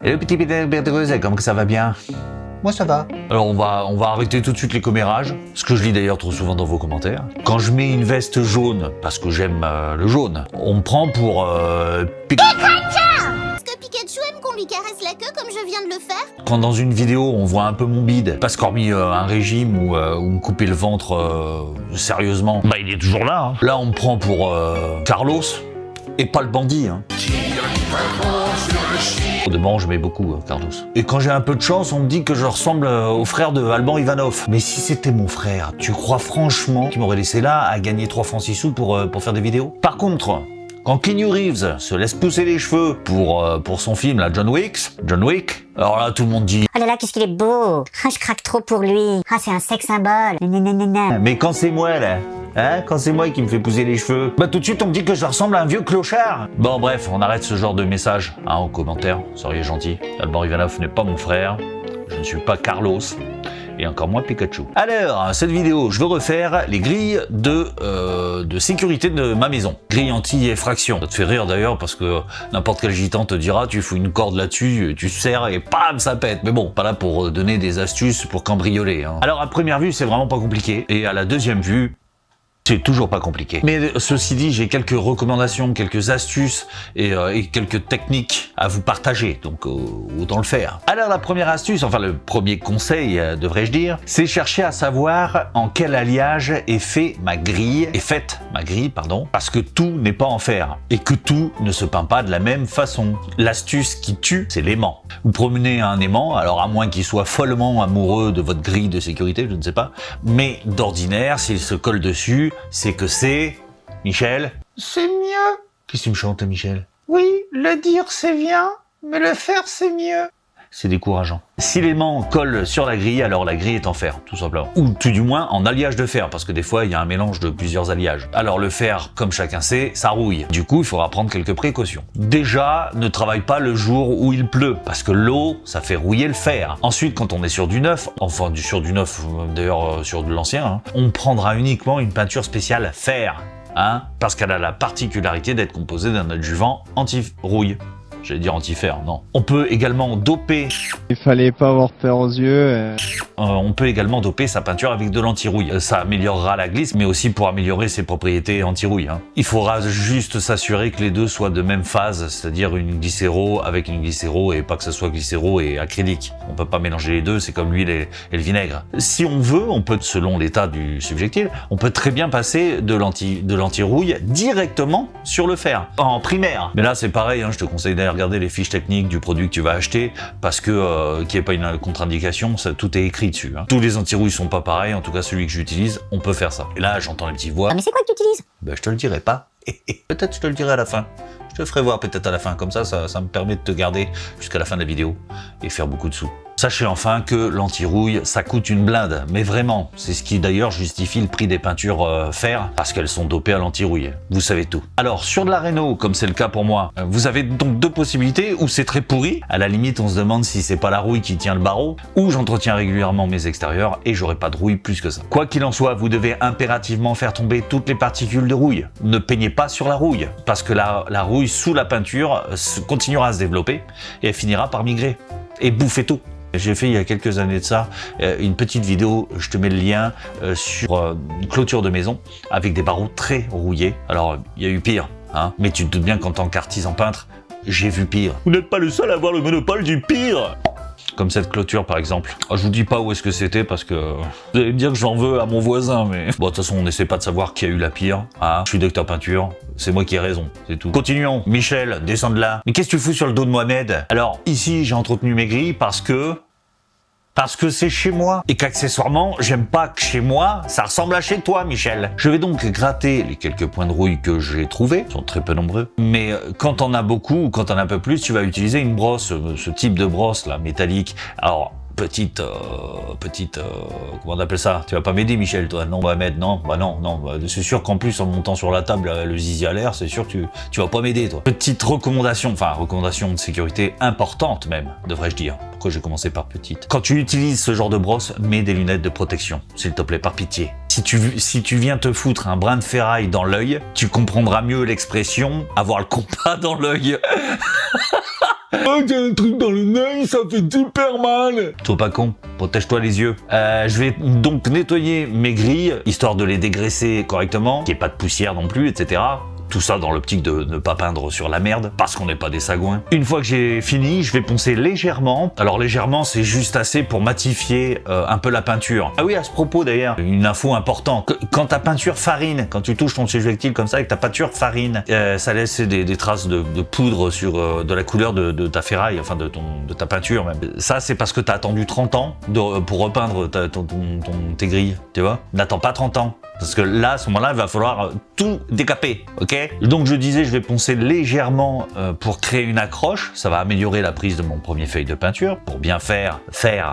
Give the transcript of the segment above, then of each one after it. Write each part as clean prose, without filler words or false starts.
Et le petit Pété, comment que ça va bien? Moi ça va. Alors on va arrêter tout de suite les commérages, ce que je lis d'ailleurs trop souvent dans vos commentaires. Quand je mets une veste jaune, parce que j'aime le jaune, on me prend pour Est-ce que Pikachu aime qu'on lui caresse la queue comme je viens de le faire? Quand dans une vidéo on voit un peu mon bide, parce qu'hormis un régime ou me couper le ventre sérieusement, bah il est toujours là. Hein. Là on me prend pour Carlos et pas le bandit. Hein. Au demeurant, je mets beaucoup Carlos. Et quand j'ai un peu de chance, on me dit que je ressemble au frère de Alban Ivanov. Mais si c'était mon frère, tu crois franchement qu'il m'aurait laissé là à gagner 3 francs 6 sous pour faire des vidéos? Par contre, quand Keanu Reeves se laisse pousser les cheveux pour son film, là, John Wick, alors là, tout le monde dit... Oh là là, qu'est-ce qu'il est beau. Ah, je craque trop pour lui. Ah, c'est un sex symbole. Nanana. Mais quand c'est moi, là, hein, quand c'est moi qui me fait pousser les cheveux, bah tout de suite on me dit que je ressemble à un vieux clochard. Bon bref, on arrête ce genre de message, hein, en commentaire, soyez gentils. Alban Ivanov n'est pas mon frère, je ne suis pas Carlos, et encore moins Pikachu. Alors, cette vidéo, je veux refaire les grilles de sécurité de ma maison. Grilles anti-effraction. Ça te fait rire d'ailleurs parce que n'importe quel gitan te dira, tu fous une corde là-dessus, tu serres et pam, ça pète. Mais bon, pas là pour donner des astuces pour cambrioler. Hein. Alors à première vue, c'est vraiment pas compliqué. Et à la deuxième vue, c'est toujours pas compliqué. Mais ceci dit, j'ai quelques recommandations, quelques astuces et quelques techniques à vous partager, donc autant le faire. Alors la première astuce, enfin le premier conseil, devrais-je dire, c'est chercher à savoir en quel alliage est faite ma grille, parce que tout n'est pas en fer et que tout ne se peint pas de la même façon. L'astuce qui tue, c'est l'aimant. Vous promenez un aimant, alors à moins qu'il soit follement amoureux de votre grille de sécurité, je ne sais pas, mais d'ordinaire, s'il se colle dessus, c'est que c'est... Michel? C'est mieux. Qu'est-ce que tu me chantes, Michel? Oui, le dire c'est bien, mais le faire c'est mieux. C'est décourageant. Si l'aimant colle sur la grille, alors la grille est en fer, tout simplement. Ou tout du moins en alliage de fer, parce que des fois il y a un mélange de plusieurs alliages. Alors le fer, comme chacun sait, ça rouille. Du coup, il faudra prendre quelques précautions. Déjà, ne travaille pas le jour où il pleut, parce que l'eau, ça fait rouiller le fer. Ensuite, quand on est sur du neuf, enfin sur du neuf, d'ailleurs sur de l'ancien, hein, on prendra uniquement une peinture spéciale fer, hein, parce qu'elle a la particularité d'être composée d'un adjuvant anti-rouille. J'allais dire anti-fer, non. On peut également doper... Il fallait pas avoir peur aux yeux. On peut également doper sa peinture avec de l'anti-rouille. Ça améliorera la glisse, mais aussi pour améliorer ses propriétés anti-rouille. Hein. Il faudra juste s'assurer que les deux soient de même phase, c'est-à-dire une glycéro avec une glycéro et pas que ce soit glycéro et acrylique. On peut pas mélanger les deux, c'est comme l'huile et le vinaigre. Si on veut, on peut, selon l'état du subjectif, on peut très bien passer de l'anti-rouille directement sur le fer, en primaire. Mais là, c'est pareil, hein, je te conseille d'aller regarder les fiches techniques du produit que tu vas acheter, parce que qu'il n'y ait pas une contre-indication, tout est écrit dessus. Hein. Tous les anti-rouilles sont pas pareils, en tout cas celui que j'utilise, on peut faire ça. Et là, j'entends les petites voix. Ah, mais c'est quoi que tu utilises? Ben, je te le dirai pas. Peut-être je te le dirai à la fin. Je te ferai voir peut-être à la fin, comme ça me permet de te garder jusqu'à la fin de la vidéo et faire beaucoup de sous. Sachez enfin que l'anti-rouille, ça coûte une blinde, mais vraiment, c'est ce qui d'ailleurs justifie le prix des peintures fer, parce qu'elles sont dopées à l'anti-rouille. Vous savez tout. Alors, sur de la réno, comme c'est le cas pour moi, vous avez donc deux possibilités, où c'est très pourri, à la limite on se demande si c'est pas la rouille qui tient le barreau, ou j'entretiens régulièrement mes extérieurs et j'aurai pas de rouille plus que ça. Quoi qu'il en soit, vous devez impérativement faire tomber toutes les particules de rouille. Ne peignez pas sur la rouille, parce que la rouille sous la peinture continuera à se développer et elle finira par migrer et bouffer tout. J'ai fait il y a quelques années de ça une petite vidéo, je te mets le lien, sur une clôture de maison avec des barreaux très rouillés. Alors il y a eu pire, hein, mais tu te doutes bien qu'en tant qu'artisan peintre, j'ai vu pire. Vous n'êtes pas le seul à avoir le monopole du pire. Comme cette clôture par exemple. Je vous dis pas où est-ce que c'était parce que vous allez me dire que j'en veux à mon voisin, mais bon, de toute façon on n'essaie pas de savoir qui a eu la pire. Hein. Je suis docteur peinture, c'est moi qui ai raison, c'est tout. Continuons. Michel, descends de là. Mais qu'est-ce que tu fous sur le dos de Mohamed? Alors ici j'ai entretenu mes grilles parce que c'est chez moi. Et qu'accessoirement, j'aime pas que chez moi, ça ressemble à chez toi, Michel. Je vais donc gratter les quelques points de rouille que j'ai trouvés. Ils sont très peu nombreux. Mais quand t'en as beaucoup ou quand t'en as un peu plus, tu vas utiliser une brosse, ce type de brosse là, métallique. Alors, petite, comment on appelle ça? Tu vas pas m'aider, Michel, toi? Non, Mohamed, non? Bah non. C'est sûr qu'en plus, en montant sur la table, le zizi à l'air, c'est sûr que tu vas pas m'aider, toi. Petite recommandation, enfin, recommandation de sécurité importante même, devrais-je dire. Pourquoi j'ai commencé par petite? Quand tu utilises ce genre de brosse, mets des lunettes de protection, s'il te plaît, par pitié. Si tu viens te foutre un brin de ferraille dans l'œil, tu comprendras mieux l'expression « avoir le compas dans l'œil ». Oh, j'ai un truc dans le nez, ça fait super mal. Sois pas con, protège-toi les yeux. Je vais donc nettoyer mes grilles, histoire de les dégraisser correctement, qu'il n'y ait pas de poussière non plus, etc. Tout ça dans l'optique de ne pas peindre sur la merde, parce qu'on n'est pas des sagouins. Une fois que j'ai fini, je vais poncer légèrement. Alors légèrement, c'est juste assez pour matifier un peu la peinture. Ah oui, à ce propos d'ailleurs, une info importante. Quand ta peinture farine, quand tu touches ton projectile comme ça avec ta peinture farine, ça laisse des traces de poudre sur de la couleur de ta ferraille, enfin de ta peinture même. Ça, c'est parce que t'as attendu 30 ans pour repeindre tes grilles, tu vois. N'attends pas 30 ans. Parce que là, à ce moment-là, il va falloir tout décaper, ok? Donc je disais, je vais poncer légèrement pour créer une accroche. Ça va améliorer la prise de mon premier feuille de peinture. Pour bien faire,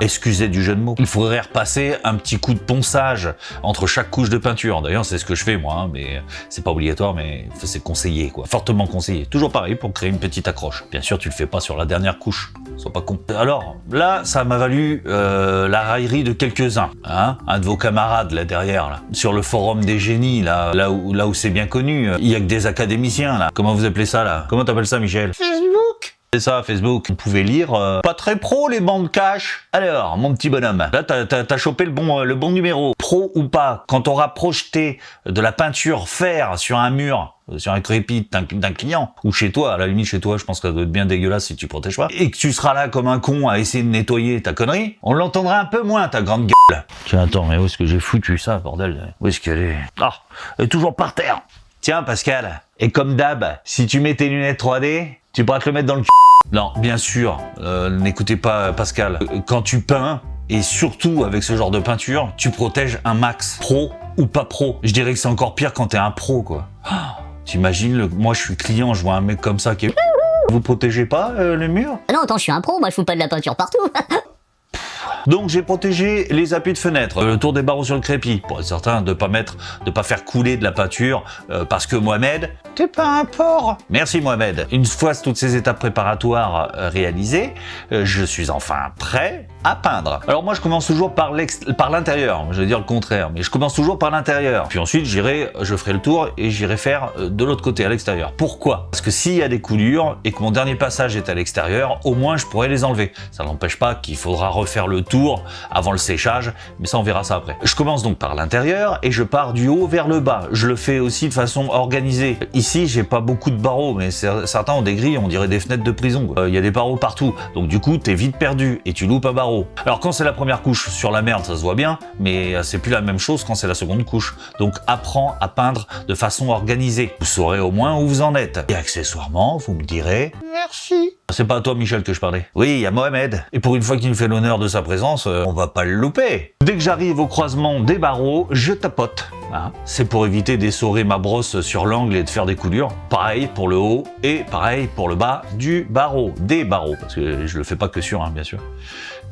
excusez du jeu de mots. Il faudrait repasser un petit coup de ponçage entre chaque couche de peinture. D'ailleurs, c'est ce que je fais moi, hein, mais c'est pas obligatoire, mais c'est conseillé, quoi. Fortement conseillé. Toujours pareil pour créer une petite accroche. Bien sûr, tu le fais pas sur la dernière couche. Sois pas con. Alors, là, ça m'a valu la raillerie de quelques-uns. Hein, un de vos camarades, là, derrière, là. Sur le forum des génies, là où c'est bien connu. Il y a que des académiciens, là. Comment vous appelez ça, là? Comment t'appelles ça, Michel? Facebook. C'est ça, Facebook. On pouvait lire pas très pro les bandes cash. Alors, mon petit bonhomme, là t'as chopé le bon numéro. Pro ou pas, quand t'auras projeté de la peinture fer sur un mur, sur un crépi d'un client, ou chez toi, à la limite chez toi, je pense que ça doit être bien dégueulasse si tu protèges pas, et que tu seras là comme un con à essayer de nettoyer ta connerie, on l'entendra un peu moins, ta grande gueule. Tiens, attends, mais où est-ce que j'ai foutu ça, bordel? Où est-ce qu'elle est? Ah, elle est toujours par terre. Tiens, Pascal, et comme d'hab, si tu mets tes lunettes 3D, tu pourras te le mettre dans le cul. Non, bien sûr, n'écoutez pas Pascal. Quand tu peins, et surtout avec ce genre de peinture, tu protèges un max. Pro ou pas pro. Je dirais que c'est encore pire quand t'es un pro, quoi. Oh, t'imagines, moi je suis client, je vois un mec comme ça qui est... Vous protégez pas les murs? Ah non, attends, je suis un pro, moi je fous pas de la peinture partout. Donc j'ai protégé les appuis de fenêtre, le tour des barreaux sur le crépi, pour être certain de pas faire couler de la peinture, parce que Mohamed... T'es pas un porc. Merci Mohamed. Une fois toutes ces étapes préparatoires réalisées, je suis enfin prêt à peindre. Alors moi je commence toujours par l'intérieur, je vais dire le contraire, mais je commence toujours par l'intérieur. Puis ensuite je ferai le tour et j'irai faire de l'autre côté, à l'extérieur. Pourquoi? Parce que s'il y a des coulures et que mon dernier passage est à l'extérieur, au moins je pourrai les enlever. Ça n'empêche pas qu'il faudra refaire le tour avant le séchage, mais ça on verra ça après. Je commence donc par l'intérieur et je pars du haut vers le bas. Je le fais aussi de façon organisée. Ici j'ai pas beaucoup de barreaux, mais certains ont des grilles, on dirait des fenêtres de prison. Il y a des barreaux partout, donc du coup t'es vite perdu et tu loupes un barreau. Alors quand c'est la première couche sur la merde, ça se voit bien, mais c'est plus la même chose quand c'est la seconde couche. Donc apprends à peindre de façon organisée. Vous saurez au moins où vous en êtes. Et accessoirement, vous me direz... Merci. C'est pas à toi Michel que je parlais. Oui, il y a Mohamed. Et pour une fois qu'il me fait l'honneur de sa présence, on va pas le louper. Dès que j'arrive au croisement des barreaux, je tapote. Hein, c'est pour éviter d'essorer ma brosse sur l'angle et de faire des coulures. Pareil pour le haut et pareil pour le bas du barreau. Des barreaux, parce que je le fais pas que sur un, bien sûr.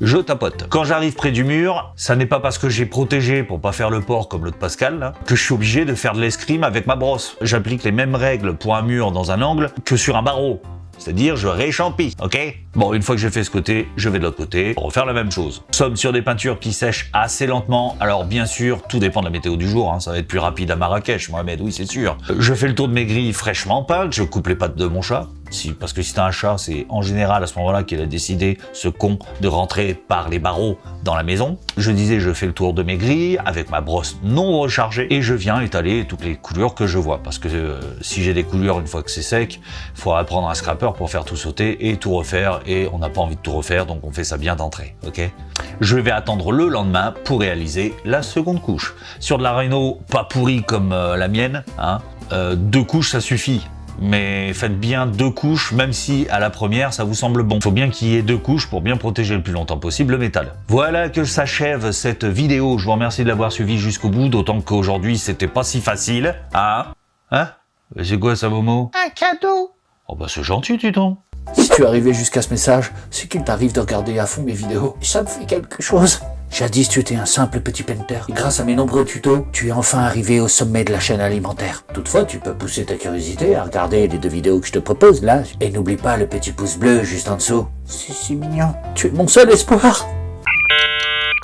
Je tapote. Quand j'arrive près du mur, ça n'est pas parce que j'ai protégé pour pas faire le porc comme l'autre Pascal, là, que je suis obligé de faire de l'escrime avec ma brosse. J'applique les mêmes règles pour un mur dans un angle que sur un barreau. C'est-à-dire, je réchampille, ok? Bon, une fois que j'ai fait ce côté, je vais de l'autre côté pour refaire la même chose. Nous sommes sur des peintures qui sèchent assez lentement. Alors, bien sûr, tout dépend de la météo du jour, hein. Ça va être plus rapide à Marrakech, Mohamed, oui, c'est sûr. Je fais le tour de mes grilles fraîchement peintes, je coupe les pattes de mon chat. Parce que si t'as un chat, c'est en général à ce moment-là qu'il a décidé, ce con, de rentrer par les barreaux dans la maison. Je disais, je fais le tour de mes grilles avec ma brosse non rechargée et je viens étaler toutes les coulures que je vois. Parce que si j'ai des coulures une fois que c'est sec, il faudra prendre un scraper pour faire tout sauter et tout refaire. Et on n'a pas envie de tout refaire, donc on fait ça bien d'entrée, ok? Je vais attendre le lendemain pour réaliser la seconde couche. Sur de la Rhino pas pourrie comme la mienne, hein, 2 couches ça suffit. Mais faites bien 2 couches, même si à la première ça vous semble bon. Il faut bien qu'il y ait 2 couches pour bien protéger le plus longtemps possible le métal. Voilà que s'achève cette vidéo. Je vous remercie de l'avoir suivi jusqu'au bout, d'autant qu'aujourd'hui c'était pas si facile. Hein? Hein? C'est quoi ça, Momo? Un cadeau. Oh bah c'est gentil, dis donc. Si tu es arrivé jusqu'à ce message, c'est qu'il t'arrive de regarder à fond mes vidéos. Ça me fait quelque chose. Jadis, tu étais un simple petit painter. Et grâce à mes nombreux tutos, tu es enfin arrivé au sommet de la chaîne alimentaire. Toutefois, tu peux pousser ta curiosité à regarder les 2 vidéos que je te propose là. Et n'oublie pas le petit pouce bleu juste en dessous. C'est si mignon. Tu es mon seul espoir.